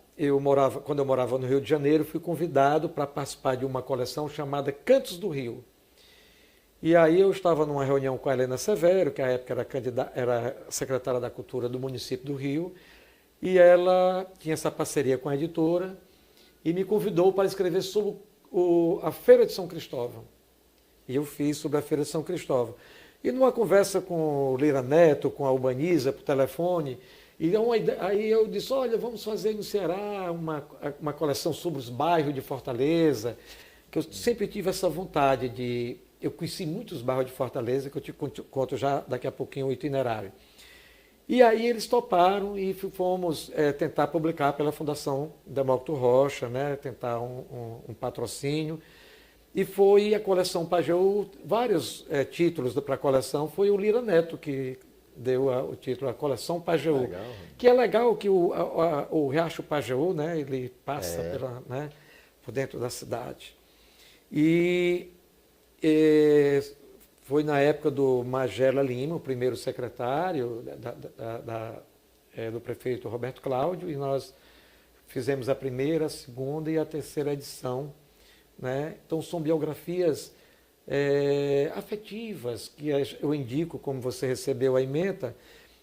quando eu morava no Rio de Janeiro, fui convidado para participar de uma coleção chamada Cantos do Rio. E aí eu estava numa reunião com a Helena Severo, que à época era secretária da Cultura do município do Rio, e ela tinha essa parceria com a editora e me convidou para escrever sobre a Feira de São Cristóvão. E eu fiz sobre a Feira de São Cristóvão. E numa conversa com o Lira Neto, com a Urbaniza, por telefone, aí eu disse, olha, vamos fazer no Ceará uma coleção sobre os bairros de Fortaleza, que eu sempre tive essa vontade de... Eu conheci muitos bairros de Fortaleza, que eu te conto já daqui a pouquinho o itinerário. E aí eles toparam e fomos tentar publicar pela Fundação Demócrito Rocha, né, tentar um patrocínio. E foi a coleção Pajeú, vários títulos para a coleção, foi o Lira Neto que deu o título, a coleção Pajeú. Legal. Que é legal que o Riacho Pajeú, né, ele passa por dentro da cidade. E foi na época do Magela Lima, o primeiro secretário do prefeito Roberto Cláudio, e nós fizemos a primeira, a segunda e a terceira edição. Né? Então, são biografias afetivas, que eu indico, como você recebeu a ementa,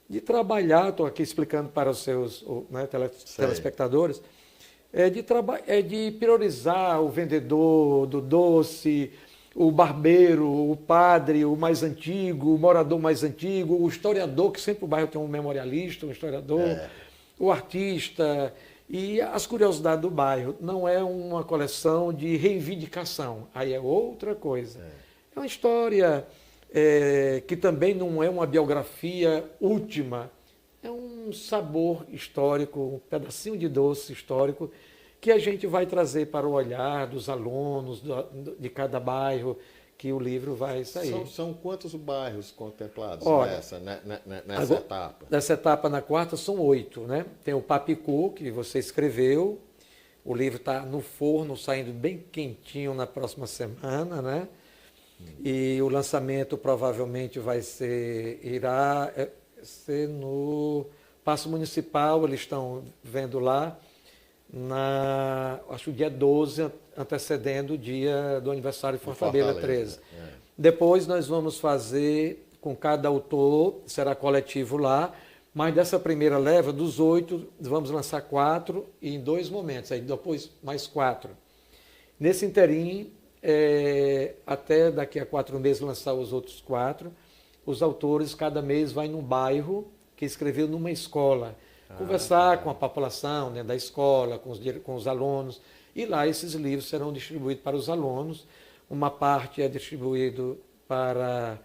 de trabalhar, estou aqui explicando para os seus telespectadores, de priorizar o vendedor do doce, o barbeiro, o padre, o mais antigo, o morador mais antigo, o historiador, que sempre o bairro tem um memorialista, um historiador, o artista e as curiosidades do bairro. Não é uma coleção de reivindicação, aí é outra coisa. É uma história que também não é uma biografia última, é um sabor histórico, um pedacinho de doce histórico, que a gente vai trazer para o olhar dos alunos de cada bairro, que o livro vai sair. São quantos bairros contemplados nessa etapa? Nessa etapa, na quarta, são 8. Né? Tem o Papicu, que você escreveu, o livro está no forno, saindo bem quentinho na próxima semana, né? E o lançamento provavelmente irá ser no Paço Municipal, eles estão vendo lá, acho que o dia 12, antecedendo o dia do aniversário de Fortaleza 13. Depois nós vamos fazer com cada autor, será coletivo lá, mas dessa primeira leva, dos 8, vamos lançar 4 em 2 momentos, aí depois mais 4. Nesse interim, até daqui a 4 meses lançar os outros 4, os autores cada mês vai num bairro que escreveu numa escola, conversar com a população, né, da escola, com os alunos, e lá esses livros serão distribuídos para os alunos. Uma parte é distribuído para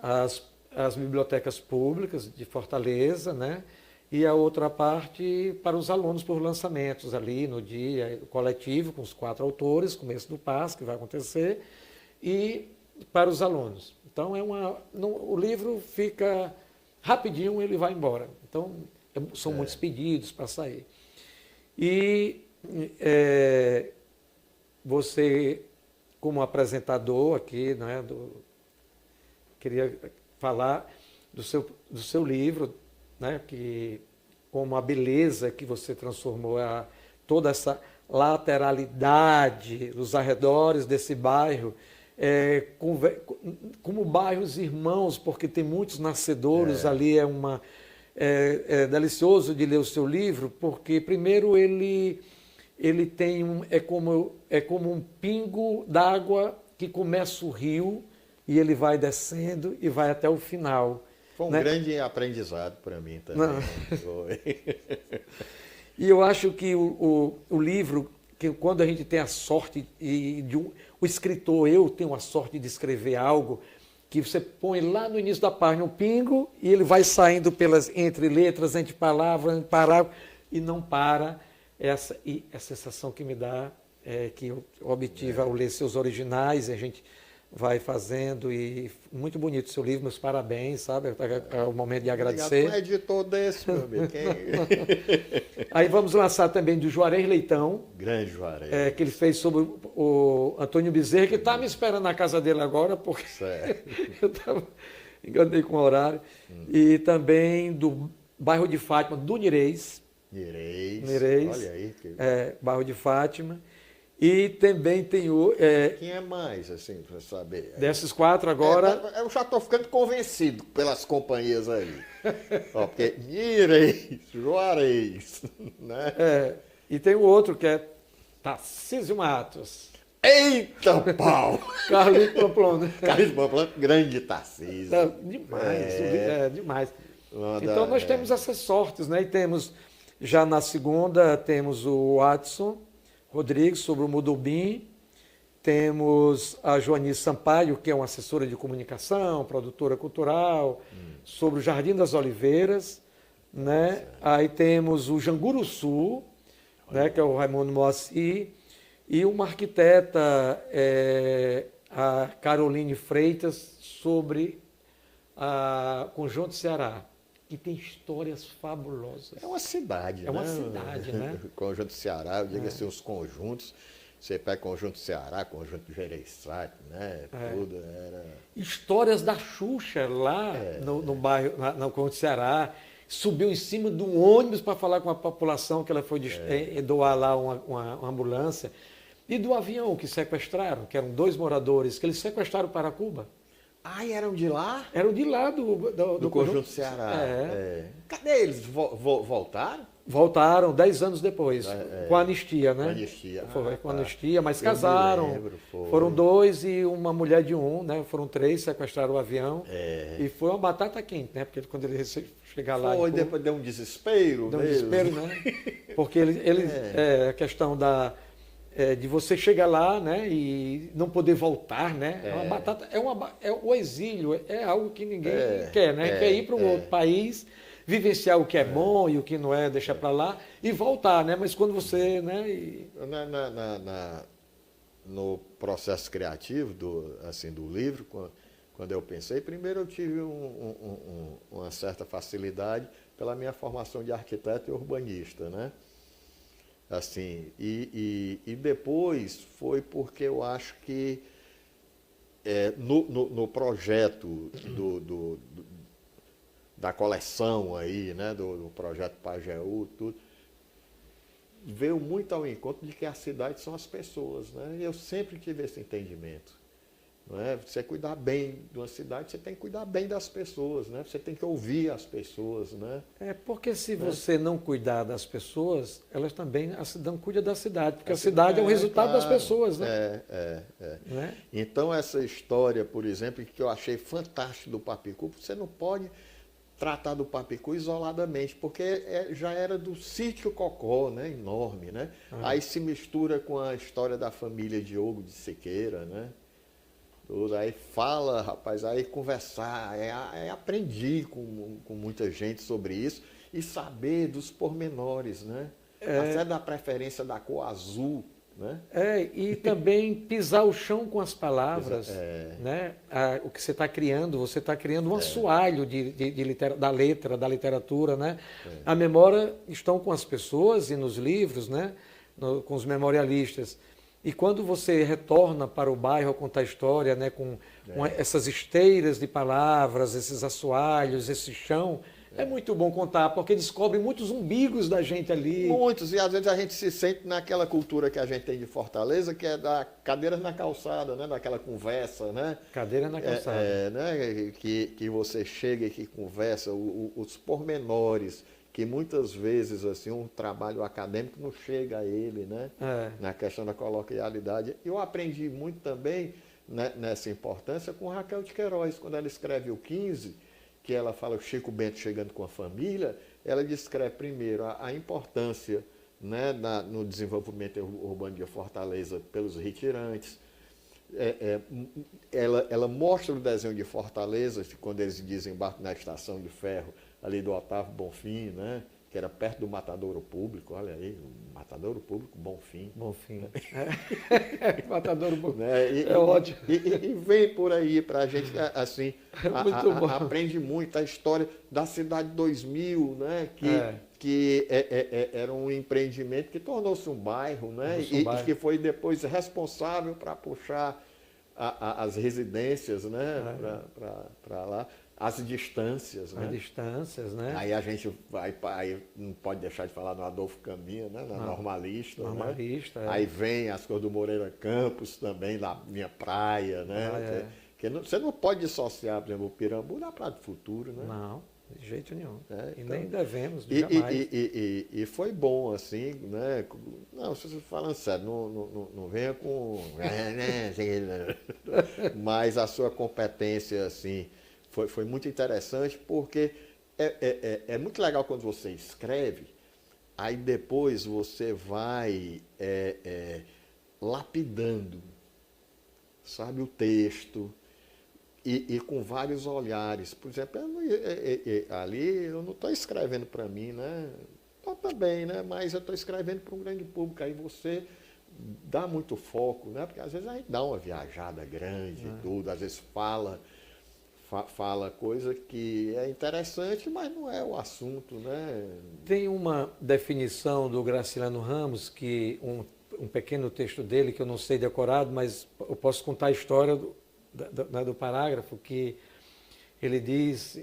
as bibliotecas públicas de Fortaleza, né, e a outra parte para os alunos por lançamentos ali no dia coletivo, com os 4 autores, começo do PAS, que vai acontecer, e para os alunos. Então, o livro fica rapidinho, ele vai embora. Então, são muitos pedidos para sair. E você, como apresentador aqui, né, queria falar do seu livro, né, que, como a beleza que você transformou, toda essa lateralidade dos arredores desse bairro, como bairros irmãos, porque tem muitos nascedouros ali, é delicioso de ler o seu livro, porque primeiro ele tem é como um pingo d'água que começa o rio e ele vai descendo e vai até o final. Foi um grande aprendizado para mim também. Foi. E eu acho que o livro, que quando a gente tem a sorte o escritor, eu tenho a sorte de escrever algo que você põe lá no início da página um pingo e ele vai saindo entre letras, entre palavras, e não para. E a sensação que me dá, que eu obtive ao ler seus originais, e a gente vai fazendo, e muito bonito o seu livro, meus parabéns, sabe? É o momento de agradecer. Obrigado, um editor desse, meu amigo. Aí vamos lançar também do Juarez Leitão. Grande Juarez. Que ele fez sobre o Antônio Bezerra, que está me esperando na casa dele agora, porque eu enganei com o horário. E também do bairro de Fátima, do Nirês. Nirês. Olha aí. Bairro de Fátima. E também tem o... Quem é mais, assim, para saber? Desses 4 agora... eu já estou ficando convencido pelas companhias aí. Porque Nirês, Juarez, né? E tem o outro que é Tarcísio Matos. Eita, pau! Carlinhos Pamplona. Carlinhos Pamplona, grande Tarcísio. Demais, demais. Então nós temos essas sortes, né? E temos, já na segunda, temos o Watson Rodrigues sobre o Mudubim, temos a Joanice Sampaio, que é uma assessora de comunicação, produtora cultural, sobre o Jardim das Oliveiras, né? Aí temos o Janguruçu, né? Que é o Raimundo Moacir, e uma arquiteta, a Caroline Freitas, sobre a Conjunto Ceará, que tem histórias fabulosas. É uma cidade, né? É uma cidade, né? Conjunto Ceará, eu digo assim, os conjuntos, você pega Conjunto Ceará, Conjunto Gereissati, né? Tudo era... Histórias da Xuxa lá no bairro, no Conjunto Ceará, subiu em cima de um ônibus para falar com a população que ela foi doar lá uma ambulância. E do avião que sequestraram, que eram 2 moradores, que eles sequestraram para Cuba. Ah, e eram de lá? Eram de lá do Conjunto Ceará. Cadê eles? Voltaram? Voltaram 10 anos depois, com a anistia, né? Com a anistia. Foi com a anistia, mas casaram. Lembro, foram 2 e uma mulher de 1, né? Foram 3, sequestraram o avião. E foi uma batata quente, né? Porque quando ele chegar lá... Foi, depois deu um desespero. Deu um desespero, né? Porque a questão de você chegar lá, né, e não poder voltar, né? É uma batata, o exílio é algo que ninguém quer, né? Quer ir para um outro país, vivenciar o que é bom e o que não é, deixar para lá e voltar, né? Mas quando você, né? No processo criativo do livro, quando eu pensei, primeiro eu tive uma certa facilidade pela minha formação de arquiteto e urbanista, né? Assim, e depois foi porque eu acho que no projeto da coleção aí, né, do projeto Pajeú, tudo, veio muito ao encontro de que a cidade são as pessoas, né? E eu sempre tive esse entendimento. Não é? Você cuidar bem de uma cidade, você tem que cuidar bem das pessoas, né? Você tem que ouvir as pessoas, né? Porque se você não cuidar das pessoas, elas também, a cidade cuida da cidade, porque a cidade é o resultado das pessoas, né? Né? Então essa história, por exemplo, que eu achei fantástico do Papicu, você não pode tratar do Papicu isoladamente, porque já era do sítio Cocó, né? Enorme, né? Aí se mistura com a história da família Diogo de Siqueira, né? Tudo, aí fala, rapaz, aí conversar, aprendi com muita gente sobre isso e saber dos pormenores, né? Até da preferência da cor azul, né? E também pisar o chão com as palavras, né? O que você está criando um assoalho da letra, da literatura, né? A memória estão com as pessoas e nos livros, né? Com os memorialistas. E quando você retorna para o bairro a contar a história, né, com essas esteiras de palavras, esses assoalhos, esse chão, é muito bom contar, porque descobre muitos umbigos da gente ali. Muitos, e às vezes a gente se sente naquela cultura que a gente tem de Fortaleza, que é da cadeira na calçada, né, daquela conversa, né? Cadeira na calçada. Né, que você chega e que conversa, os pormenores, que muitas vezes assim um trabalho acadêmico não chega a ele, né? Na questão da coloquialidade. Eu aprendi muito também, né, nessa importância com Raquel de Queiroz, quando ela escreve o 15, que ela fala o Chico Bento chegando com a família, ela descreve primeiro a importância, né, no desenvolvimento urbano de Fortaleza pelos retirantes. Ela mostra o desenho de Fortaleza, quando eles desembarcam na estação de ferro, ali do Otávio Bonfim, né? Que era perto do Matadouro Público, olha aí, o Matadouro Público, Bonfim. Bonfim. Matadouro Público, né? É ótimo. E vem por aí para a gente, assim, aprende muito a história da Cidade 2000, né? Que era um empreendimento que tornou-se um bairro, né? E que foi depois responsável para puxar as residências, né? Para lá. As distâncias, né? As distâncias, né? Aí a gente aí não pode deixar de falar no Adolfo Caminha, né? Na Normalista. Normalista, né? Aí vem as coisas do Moreira Campos também, da minha praia, né? Que você não pode dissociar, por exemplo, o Pirambu da Praia do Futuro, né? Não. De jeito nenhum. Então, e nem devemos, jamais. E foi bom, assim, né? Não, se você falando sério, não venha com... Mas a sua competência, assim, foi muito interessante, porque é muito legal quando você escreve, aí depois você vai lapidando, sabe, o texto, e com vários olhares. Por exemplo, ali eu não estou escrevendo para mim, né? Também, né? Mas eu estou escrevendo para um grande público. Aí você dá muito foco, né? Porque às vezes a gente dá uma viajada grande e tudo, às vezes fala coisa que é interessante, mas não é o assunto, né? Tem uma definição do Graciliano Ramos, que um pequeno texto dele, que eu não sei decorado, mas eu posso contar a história do parágrafo, que ele diz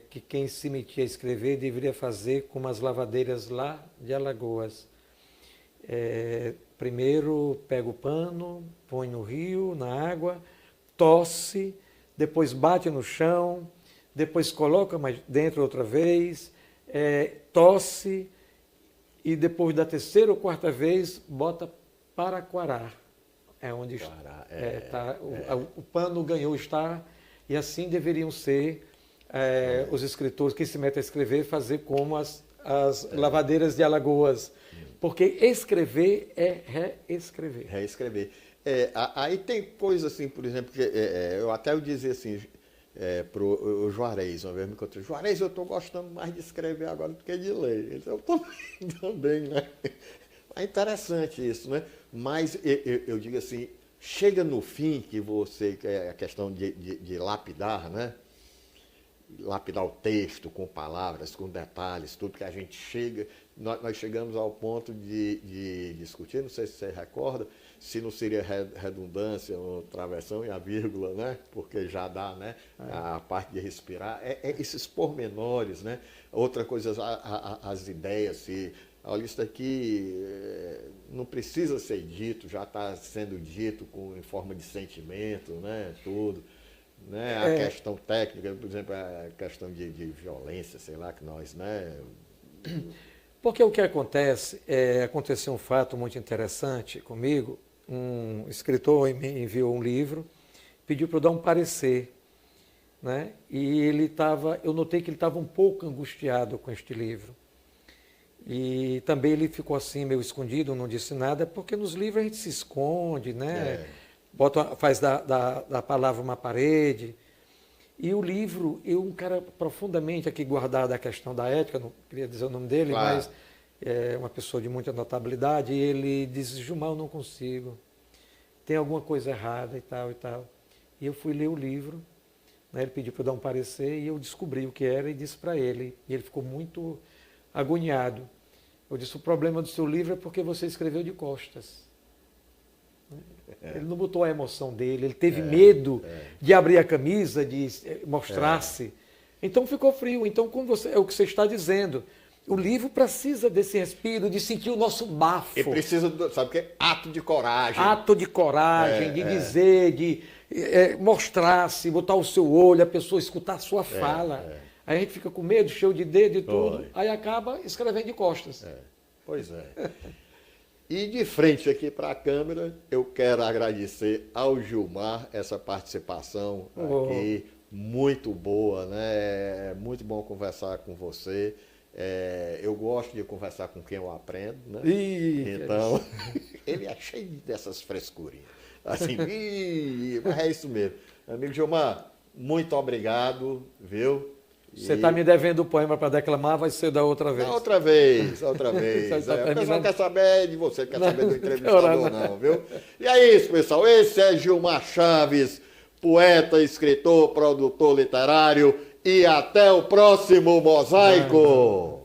que quem se metia a escrever deveria fazer como as lavadeiras lá de Alagoas. Primeiro pega o pano, põe no rio, na água, tosse, depois bate no chão, depois coloca mais dentro outra vez, tosse, e depois da terceira ou quarta vez bota para quarar. É onde está. O pano ganhou estar, e assim deveriam ser os escritores que se metem a escrever, fazer como as lavadeiras de Alagoas. Porque escrever é reescrever. Reescrever. Aí tem coisa assim, por exemplo, que eu dizia assim para o Juarez, uma vez me encontrei: Juarez, eu estou gostando mais de escrever agora do que de ler. Ele disse: eu também, né? É interessante isso, né? Mas eu digo assim, chega no fim que é a questão de lapidar, né? Lapidar o texto com palavras, com detalhes, tudo que a gente chega, nós chegamos ao ponto de discutir, não sei se você recorda, se não seria redundância, ou travessão e a vírgula, né? Porque já dá, né? A parte de respirar, esses pormenores, né? Outra coisa, as ideias, se... Olha, isso daqui não precisa ser dito, já está sendo dito em forma de sentimento, né? Tudo. Né? A questão técnica, por exemplo, a questão de violência, sei lá, que nós, né? Porque o que acontece, aconteceu um fato muito interessante comigo. Um escritor me enviou um livro, pediu para eu dar um parecer, né? E eu notei que ele estava um pouco angustiado com este livro. E também ele ficou assim, meio escondido, não disse nada, porque nos livros a gente se esconde, né? Faz da palavra uma parede. E o livro, um cara profundamente aqui guardado a questão da ética, não queria dizer o nome dele, claro, mas é uma pessoa de muita notabilidade, e ele disse: Gilmar, eu não consigo, tem alguma coisa errada e tal e tal. E eu fui ler o livro, né? Ele pediu para eu dar um parecer, e eu descobri o que era e disse para ele. E ele ficou muito agoniado. Eu disse: o problema do seu livro é porque você escreveu de costas. Ele não botou a emoção dele, ele teve medo de abrir a camisa, de mostrar-se. Então ficou frio. Então, é o que você está dizendo. O livro precisa desse respiro, de sentir o nosso bafo. E precisa, sabe o quê? Ato de coragem. Ato de coragem, de dizer, de mostrar-se, botar o seu olho, a pessoa escutar a sua fala. Aí a gente fica com medo, cheio de dedo e tudo, aí acaba escrevendo de costas. Pois é. E de frente aqui para a câmera, eu quero agradecer ao Gilmar essa participação aqui, muito boa, né? É muito bom conversar com você. Eu gosto de conversar com quem eu aprendo, né? Então, ele é cheio dessas frescurinhas. Assim, mas é isso mesmo. Amigo Gilmar, muito obrigado, viu? Você está me devendo o poema para declamar, vai ser da outra vez. Outra vez. O pessoal quer saber de você, quer saber do entrevistador, não, viu? E é isso, pessoal. Esse é Gilmar Chaves, poeta, escritor, produtor literário. E até o próximo Mosaico!